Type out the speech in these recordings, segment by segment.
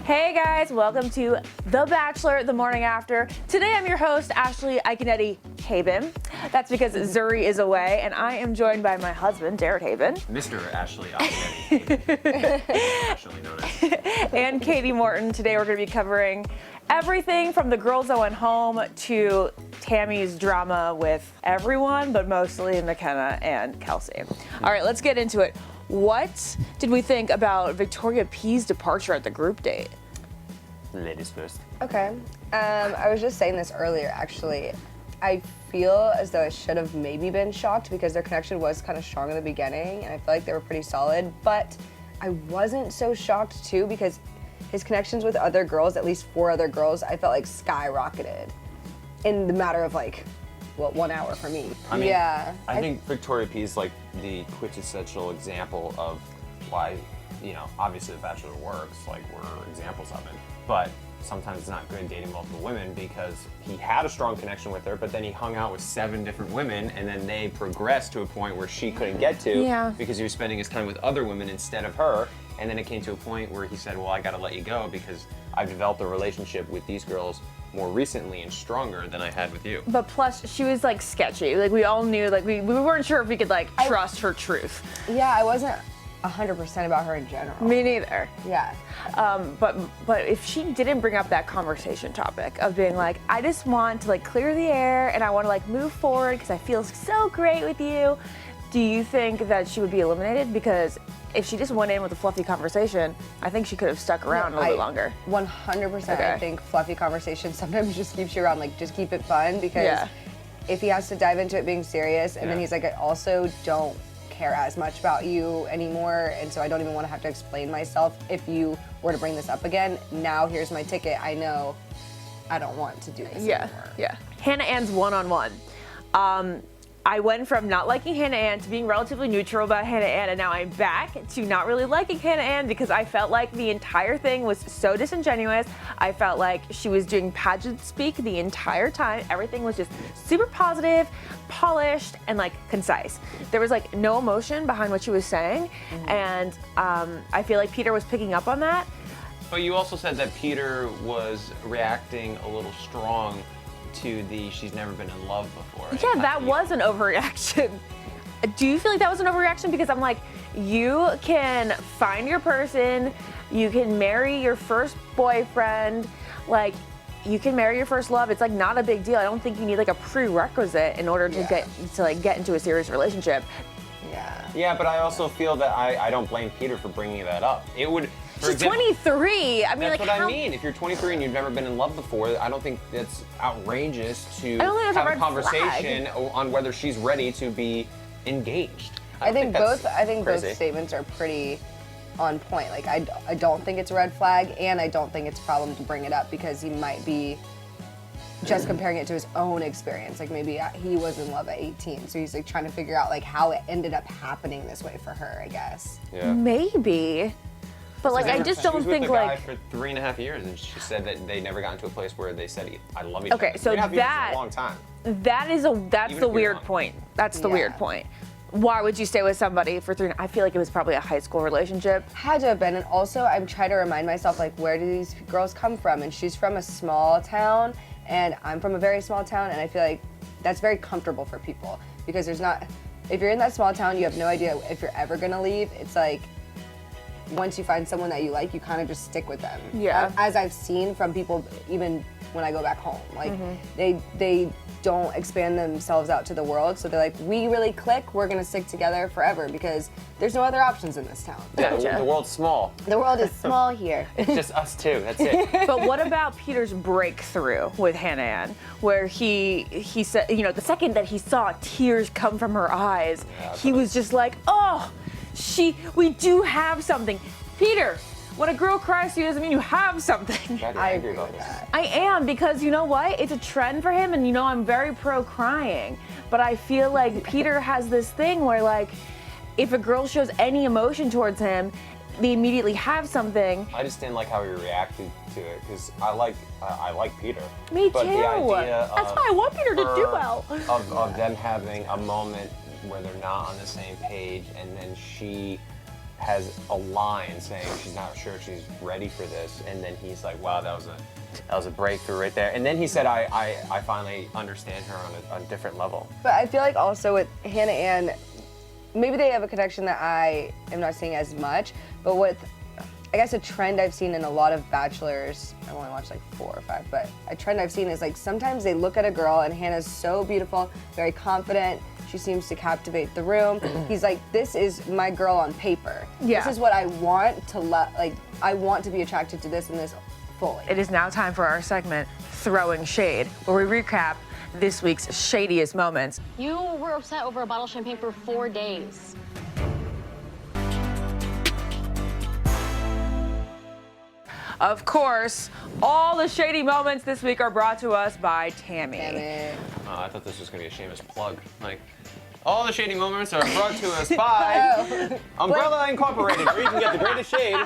Hey guys, welcome to The Bachelor The Morning After. Today I'm your host, Iaconetti Haibon. That's because Zuri is away, and I am joined by my husband, Derek Haibon. Mr. Ashley Iaconetti Haibon, known as. And Katie Morton. Today we're going to be covering everything from the girls that went home to Tammy's drama with everyone, but mostly Mackenna and Kelsey. All right, let's get into it. What did we think about Victoria P's departure at the group date? Ladies first. Okay. I was just saying this earlier, actually. I feel as though I should have maybe been shocked because their connection was kind of strong in the beginning, and I feel like they were pretty solid, but I wasn't so shocked too because his connections with other girls, at least 4 other girls, I felt like skyrocketed in the matter of like, 1 hour for me. I mean, yeah. I think Victoria P is like the quintessential example of why, obviously The Bachelor works, like we're examples of it. But sometimes it's not good dating multiple women because he had a strong connection with her, but then he hung out with 7 different women and then they progressed to a point where she couldn't get to because he was spending his time with other women instead of her. And then it came to a point where he said, well, I gotta let you go because I've developed a relationship with these girls more recently and stronger than I had with you. But plus, she was like sketchy. Like we all knew, like we weren't sure if we could like trust her truth. Yeah, I wasn't 100% about her in general. Me neither. Yeah. But if she didn't bring up that conversation topic of being like, I just want to like clear the air and I want to like move forward because I feel so great with you, do you think that she would be eliminated? Because if she just went in with a fluffy conversation, I think she could have stuck around a little bit longer. 100%. Okay. I think fluffy conversation sometimes just keeps you around, like just keep it fun because if he has to dive into it being serious and then he's like, I also don't care as much about you anymore, and so I don't even want to have to explain myself if you were to bring this up again. Now here's my ticket. I know I don't want to do this anymore. Yeah. Hannah Ann's one-on-one. I went from not liking Hannah Ann to being relatively neutral about Hannah Ann, and now I'm back to not really liking Hannah Ann because I felt like the entire thing was so disingenuous. I felt like she was doing pageant speak the entire time. Everything was just super positive, polished, and like concise. There was like no emotion behind what she was saying, and I feel like Peter was picking up on that. But you also said that Peter was reacting a little strong to the she's never been in love before. Yeah, that was an overreaction. Do you feel like that was an overreaction? Because I'm like, you can find your person, you can marry your first boyfriend, like you can marry your first love. It's like not a big deal. I don't think you need like a prerequisite in order to get into a serious relationship. Yeah, but I also feel that I don't blame Peter for bringing that up. It would. She's 23. I mean, that's like, what I mean. If you're 23 and you've never been in love before, I don't think that's outrageous to that's have a a red conversation on whether she's ready to be engaged. I think both crazy. statements are pretty on point. Like I don't think it's a red flag, and I don't think it's a problem to bring it up because he might be just comparing it to his own experience. Like maybe he was in love at 18, so he's like trying to figure out like how it ended up happening this way for her, I guess. Yeah. Maybe. But like, I just don't think she was with the guy like. for 3.5 years, and she said that they never got into a place where they said, "I love each other." Okay, so 3.5 years is that a long time. That's the weird young. point. That's the weird point. Why would you stay with somebody for 3? I feel like it was probably a high school relationship. Had to have been, and also I'm trying to remind myself like where do these girls come from? And she's from a small town, and I'm from a very small town, and I feel like that's very comfortable for people because there's not. If you're in that small town, you have no idea if you're ever gonna leave. It's like. Once you find someone that you like, you kind of just stick with them. Yeah. As I've seen from people, even when I go back home, like they don't expand themselves out to the world. So they're like, we really click. We're gonna stick together forever because there's no other options in this town. Yeah, the world's small. The world is small here. It's just us two. That's it. But what about Peter's breakthrough with Hannah Ann, where he said, the second that he saw tears come from her eyes, he was just like, oh. We do have something. Peter, when a girl cries to you doesn't mean you have something. I agree with that. I am, because you know what? It's a trend for him, and I'm very pro crying. But I feel like Peter has this thing where like, if a girl shows any emotion towards him, they immediately have something. I just didn't like how he reacted to it because I like Peter. Me but too. The idea That's why I want Peter to do well. Of them having a moment where they're not on the same page, and then she has a line saying she's not sure she's ready for this, and then he's like, wow, that was a breakthrough right there. And then he said, I finally understand her on a different level. But I feel like also with Hannah Ann, maybe they have a connection that I am not seeing as much, but with, I guess a trend I've seen in a lot of Bachelors, I've only watched like 4 or 5, but a trend I've seen is like sometimes they look at a girl and Hannah's so beautiful, very confident, she seems to captivate the room. He's like, this is my girl on paper. Yeah. This is what I want to I want to be attracted to this and this fully. It is now time for our segment, Throwing Shade, where we recap this week's shadiest moments. You were upset over a bottle of champagne for 4 days. Of course, all the shady moments this week are brought to us by Tammy. Damn it. I thought this was gonna be a shameless plug. Like, all the shady moments are brought to us by Umbrella Incorporated, where you can get the greatest shade.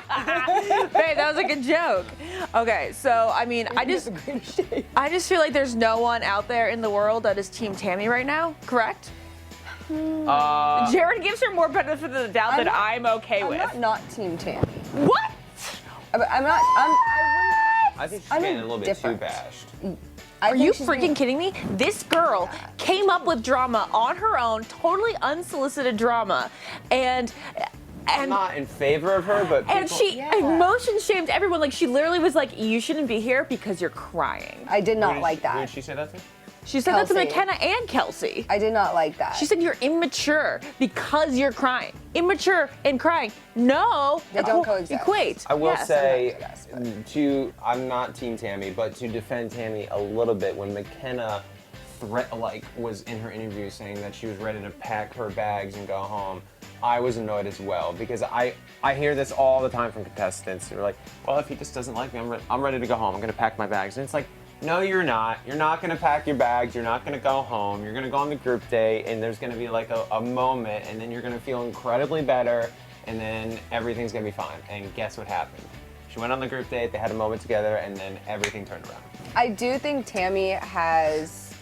Babe, that was like a joke. Okay, so I mean, I just feel like there's no one out there in the world that is Team Tammy right now, correct? Jared gives her more benefit of the doubt than I'm okay with. I'm not Team Tammy. What? I'm not. I think she's I'm getting a little bit too indifferent. bashed. Are you freaking kidding me? This girl came up with drama on her own, totally unsolicited drama, and I'm not in favor of her, but and people- she emotion shamed everyone. Like she literally was like, "You shouldn't be here because you're crying." I did Who not did like she- that. Who did she say that to? She said that to Kelsey. McKenna and Kelsey. I did not like that. She said you're immature because you're crying. Immature and crying. No, They don't coexist. Equate. I will Yes. say, Yes, I'm not Team Tammy, but to defend Tammy a little bit, when McKenna was in her interview saying that she was ready to pack her bags and go home, I was annoyed as well, because I hear this all the time from contestants. They're like, well, if he just doesn't like me, I'm ready to go home. I'm gonna pack my bags. And it's like, no, you're not. You're not gonna pack your bags. You're not gonna go home. You're gonna go on the group date, and there's gonna be like a moment, and then you're gonna feel incredibly better, and then everything's gonna be fine. And guess what happened? She went on the group date, they had a moment together, and then everything turned around. I do think Tammy has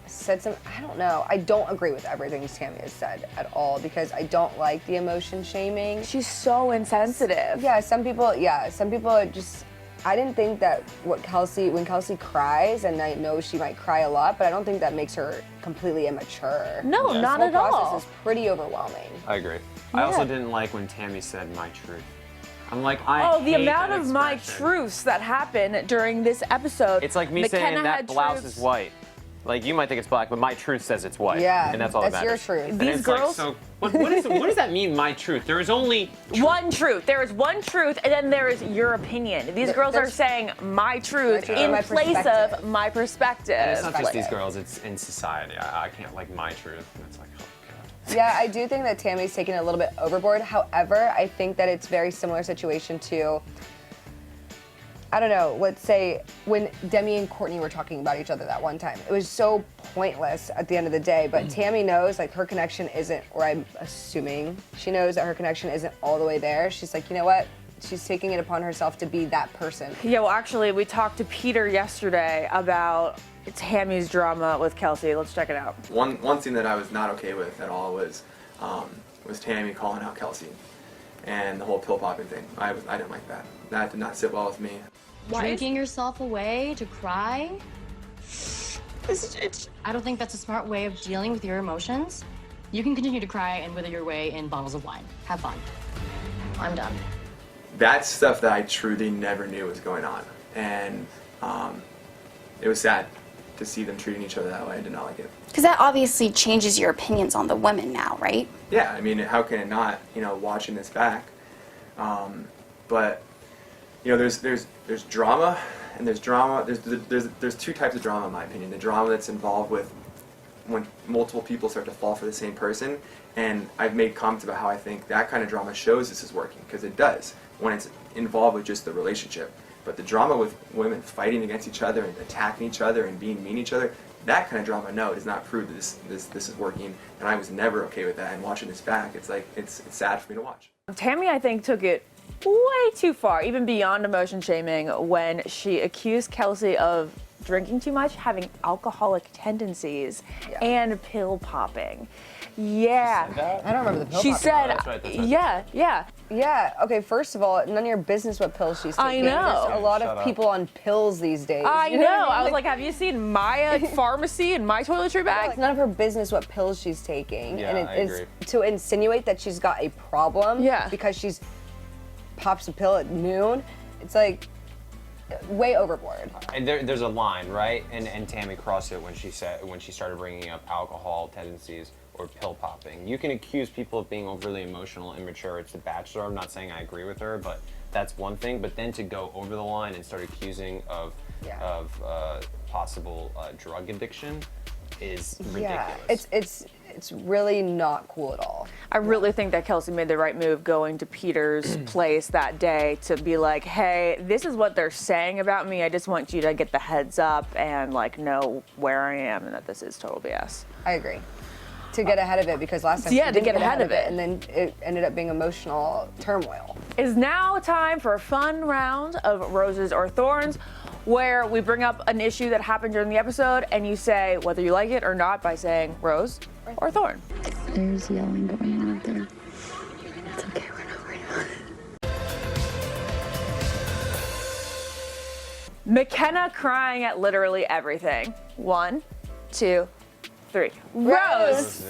said some. I don't know. I don't agree with everything Tammy has said at all because I don't like the emotion shaming. She's so insensitive. Yeah, some people are just. I didn't think that when Kelsey cries, and I know she might cry a lot, but I don't think that makes her completely immature. No, This not whole at all. process is pretty overwhelming. I agree. I also didn't like when Tammy said my truth. I'm like, Oh, the hate amount that of my expression. truths that happened during this episode. It's like me McKenna saying that had blouse truths. is white. Like, you might think it's black, but my truth says it's white. Yeah, and that's all that that's your matters. truth. And These it's like, girls- so what does that mean, my truth? There is only One truth. There is one truth, and then there is your opinion. These girls are there's- saying my truth truth in and my place perspective. of my perspective. And it's not just Like these it. girls, it's in society. I can't like my truth. And it's like, oh, God. Yeah, I do think that Tammy's taken it a little bit overboard. However, I think that it's very similar situation to, I don't know, let's say when Demi and Courtney were talking about each other that one time. It was so pointless at the end of the day, but Tammy knows like her connection isn't, or I'm assuming she knows that her connection isn't all the way there. She's like, you know what? She's taking it upon herself to be that person. Yeah, well, actually, we talked to Peter yesterday about Tammy's drama with Kelsey. Let's check it out. One thing that I was not okay with at all was Tammy calling out Kelsey and the whole pill popping thing. I didn't like that. That did not sit well with me. Drinking yourself away to cry? I don't think that's a smart way of dealing with your emotions. You can continue to cry and wither your way in bottles of wine. Have fun. I'm done. That's stuff that I truly never knew was going on, and it was sad to see them treating each other that way. I did not like it. Because that obviously changes your opinions on the women now, right? Yeah, I mean, how can it not? You know, watching this back, but you know, there's drama, and there's drama. There's two types of drama, in my opinion. The drama that's involved with when multiple people start to fall for the same person, and I've made comments about how I think that kind of drama shows this is working, because it does when it's involved with just the relationship. But the drama with women fighting against each other and attacking each other and being mean to each other, that kind of drama, no, does not prove that this is working. And I was never okay with that. And watching this back, it's like it's sad for me to watch. Tammy, I think, took it way too far, even beyond emotion shaming, when she accused Kelsey of drinking too much, having alcoholic tendencies, and pill popping. Yeah. Said that? I don't remember the pill She popping. said, that's right, that's right. yeah. Yeah, okay, first of all, none of your business what pills she's I taking. know. There's a lot Shut of up. people on pills these days. I You know. what I mean? was like, have you seen my pharmacy and my toiletry bag? It's none of her business what pills she's taking. Yeah, and I it's agree. to insinuate that she's got a problem Yeah. because she's pops a pill at noon. It's like way overboard. And there's a line, right? And Tammy crossed it when she started bringing up alcohol tendencies or pill popping. You can accuse people of being overly emotional, immature. It's The Bachelor. I'm not saying I agree with her, but that's one thing. But then to go over the line and start accusing of possible drug addiction is ridiculous. Yeah, it's really not cool at all. I really think that Kelsey made the right move going to Peter's place that day to be like, hey, this is what they're saying about me. I just want you to get the heads up and like know where I am and that this is total BS. I agree. To get ahead of it, because last time Yeah, she to didn't get ahead of it. and then it ended up being emotional turmoil. It is now time for a fun round of Roses or Thorns, where we bring up an issue that happened during the episode and you say whether you like it or not by saying Rose or Thorn. There's yelling going on out there. It's okay, we're not worried about it. McKenna crying at literally everything. 1, 2, 3. Rose!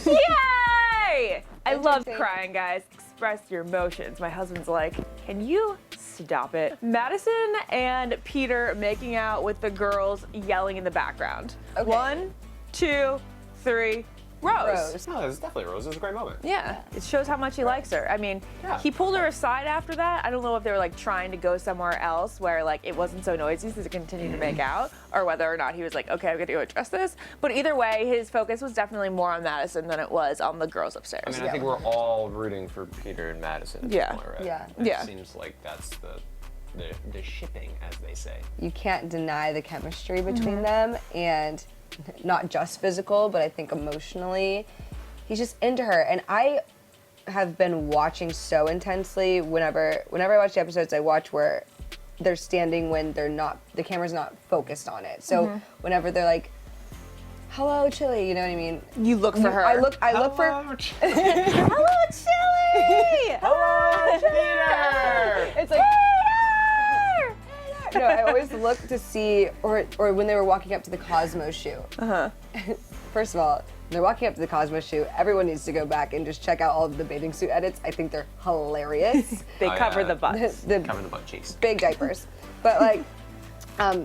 Yay! I love crying, guys. Express your emotions. My husband's like, can you stop it? Madison and Peter making out with the girls yelling in the background. Okay. 1, 2, 3. Rose. No, it's definitely Rose. It was a great moment. Yeah, it shows how much he likes her. I mean, Yeah. he pulled her aside after that. I don't know if they were like trying to go somewhere else where like it wasn't so noisy so they continue to make out, or whether or not he was like, okay, I'm gonna go address this. But either way, his focus was definitely more on Madison than it was on the girls upstairs. I mean, I think we're all rooting for Peter and Madison at this Yeah. point, right? Yeah. It Yeah. seems like that's the shipping, as they say. You can't deny the chemistry between them, and not just physical, but I think emotionally, he's just into her. And I have been watching so intensely. Whenever I watch the episodes, I watch where they're standing when they're not, the camera's not focused on it. So whenever they're like, hello, Chili, you know what I mean? You look for her. I look for, Hello, Chili! Hello, Peter! it's like, no, I always look to see, or when they were walking up to the Cosmo shoot. First of all, they're walking up to the Cosmo shoot. Everyone needs to go back and just check out all of the bathing suit edits. I think they're hilarious. They Oh, cover yeah. the butts. the Coming to butt cheeks. big diapers. But like,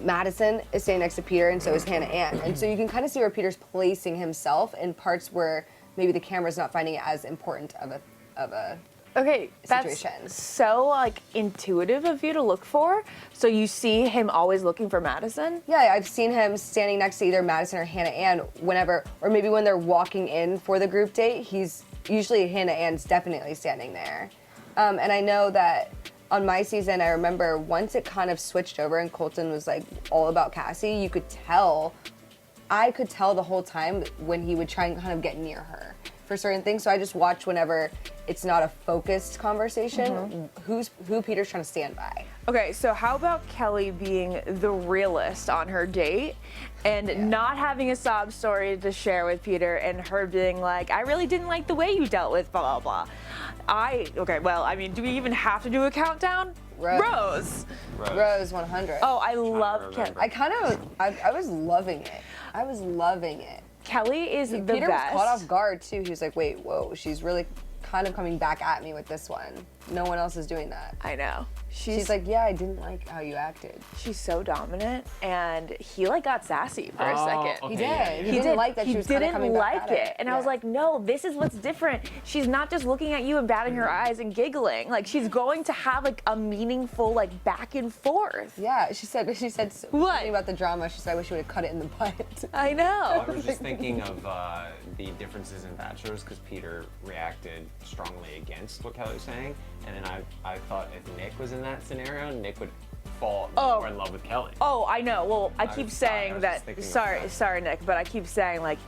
Madison is standing next to Peter, and so is Hannah Ann. And so you can kind of see where Peter's placing himself in parts where maybe the camera's not finding it as important of a Okay, that's situation. so like intuitive of you to look for. So you see him always looking for Madison. Yeah, I've seen him standing next to either Madison or Hannah Ann whenever, or maybe when they're walking in for the group date, he's usually Hannah Ann's definitely standing there. And I know that on my season, I remember once it kind of switched over and Colton was like all about Cassie, you could tell, I could tell the whole time when he would try and kind of get near her for certain things. So I just watch whenever it's not a focused conversation, who Peter's trying to stand by. Okay, so how about Kelly being the realist on her date and not having a sob story to share with Peter and her being like, I really didn't like the way you dealt with blah, blah, blah. Okay, well, I mean, do we even have to do a countdown? Rose. Rose 100. Oh, I love Kelly. I was loving it. I was loving it. Kelly is the Peter best. was caught off guard too. He was like, wait, whoa, she's really kind of coming back at me with this one. No one else is doing that. I know. She's like, yeah, I didn't like how you acted. She's so dominant, and he like got sassy for a second. okay. He did. Yeah, He didn't like that He she was kind of didn't coming back like at it, him. and I was like, no, this is what's different. She's not just looking at you and batting her eyes and giggling. Like she's going to have like a meaningful like back and forth. yeah, she said What? something about the drama. She said, I wish you would have cut it in the butt. I I know. was just thinking of the differences in Bachelors because Peter reacted strongly against what Kelly was saying, and then I thought if Nick was in that scenario, Nick would fall more in love with Kelly. Oh, I know. Well, I keep was saying just that. thinking of Sorry, that. sorry, Nick, but I keep saying like.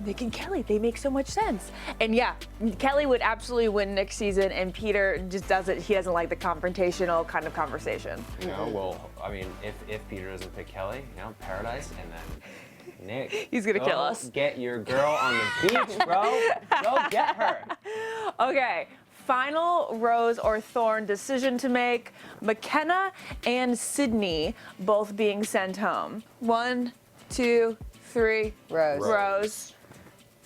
Nick and Kelly, they make so much sense. And yeah, Kelly would absolutely win next season, and Peter just doesn't, he doesn't like the confrontational kind of conversation. You know, well, I mean, if Peter doesn't pick Kelly, you know, paradise, and then Nick. He's gonna go kill us. Get your girl on the beach, bro. Go get her. Okay, final rose or thorn decision to make. Mackenna and Sydney both being sent home. 1, 2, 3. Rose. Rose.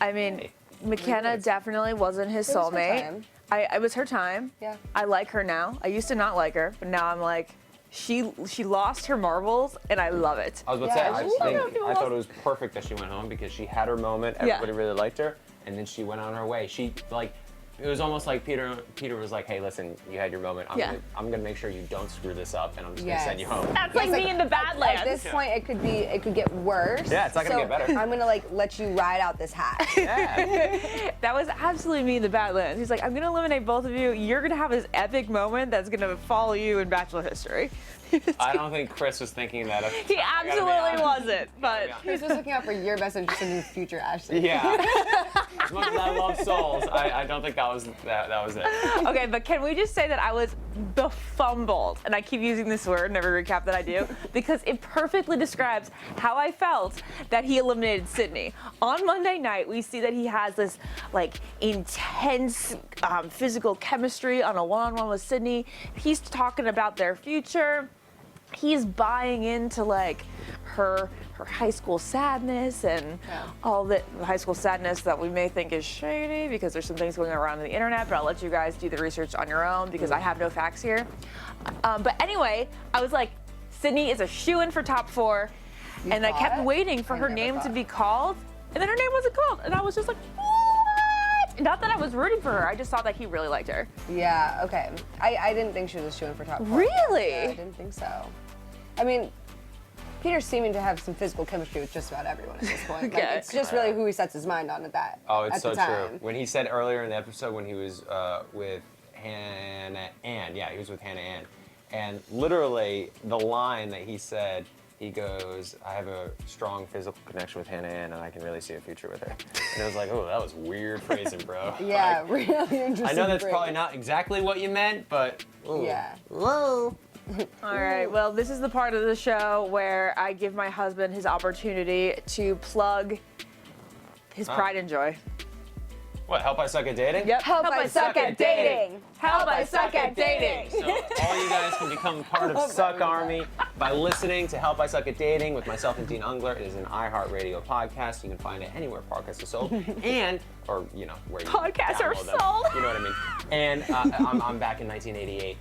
I mean, McKenna definitely wasn't his It was her soulmate. time. It was her time. Yeah. I like her now. I used to not like her, but now I'm like, she lost her marbles, and I love it. I was about Yeah, to she say, did. I thought it was perfect that she went home because she had her moment. Yeah. Everybody really liked her, and then she went on her way. It was almost like Peter was like, "Hey, listen, you had your moment. I'm gonna make sure you don't screw this up, and I'm just gonna send you home." That's like me in the Badlands. At this point, it could get worse. Yeah, it's not gonna so get better. I'm gonna let you ride out this hat. Yeah. That was absolutely me in the Badlands. He's like, I'm gonna eliminate both of you. You're gonna have this epic moment that's gonna follow you in Bachelor history. I don't think Chris was thinking that. He absolutely wasn't, but He was just looking out for your best interest in your future, Ashley. Yeah. As much as I love souls, I don't think that was it. okay, but can we just say that I was befumbled, and I keep using this word in every recap that I do, because it perfectly describes how I felt that he eliminated Sydney. On Monday night, we see that he has this like intense physical chemistry on a one-on-one with Sydney. He's talking about their future. He's buying into like her high school sadness and all the high school sadness that we may think is shady because there's some things going around on the internet, but I'll let you guys do the research on your own because I have no facts here. But anyway, I was like, Sydney is a shoo-in for top 4, and I kept waiting for her name to be called, and then her name wasn't called, and I was just like, what? Not that I was rooting for her, I just thought that he really liked her. Yeah, okay. I didn't think she was a shoo-in for top 4. Really? Yeah, I didn't think so. I mean, Peter's seeming to have some physical chemistry with just about everyone at this point. Okay. Like, it's just really who he sets his mind on at that. Oh, it's at so the time. true. When he said earlier in the episode when he was with Hannah Ann, he was with Hannah Ann, and literally the line that he said, he goes, "I have a strong physical connection with Hannah Ann, and I can really see a future with her." And it was like, oh, that was weird phrasing, bro. Yeah, Like, really interesting. I know that's phrase. probably not exactly what you meant, but ooh. Yeah. Whoa. All right, well, this is the part of the show where I give my husband his opportunity to plug his pride and joy. What, Help I Suck at Dating? Yep. Help I suck at dating. Help I suck at dating. So all you guys can become part of Suck Army by listening to Help I Suck at Dating with myself and Dean Ungler. It is an iHeartRadio podcast. You can find it anywhere podcasts are sold, and or where you Podcasts are download them. sold. You know what I mean? And I'm back in 1988.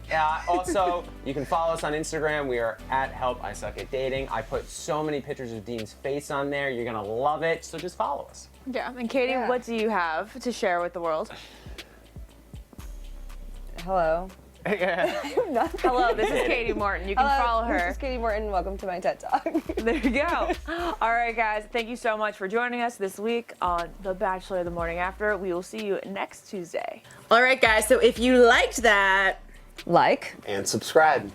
Also, you can follow us on Instagram. We are at Help I Suck at Dating. I put so many pictures of Dean's face on there. You're gonna love it. So just follow us. Yeah, and Katie, what do you have to share with the world? Hello. Hello, this is Katie Morton. You can follow her. This is Katie Morton. Welcome to my TED Talk. There you go. All right, guys. Thank you so much for joining us this week on The Bachelor The Morning After. We will see you next Tuesday. All right, guys. So if you liked that, Like. And subscribe.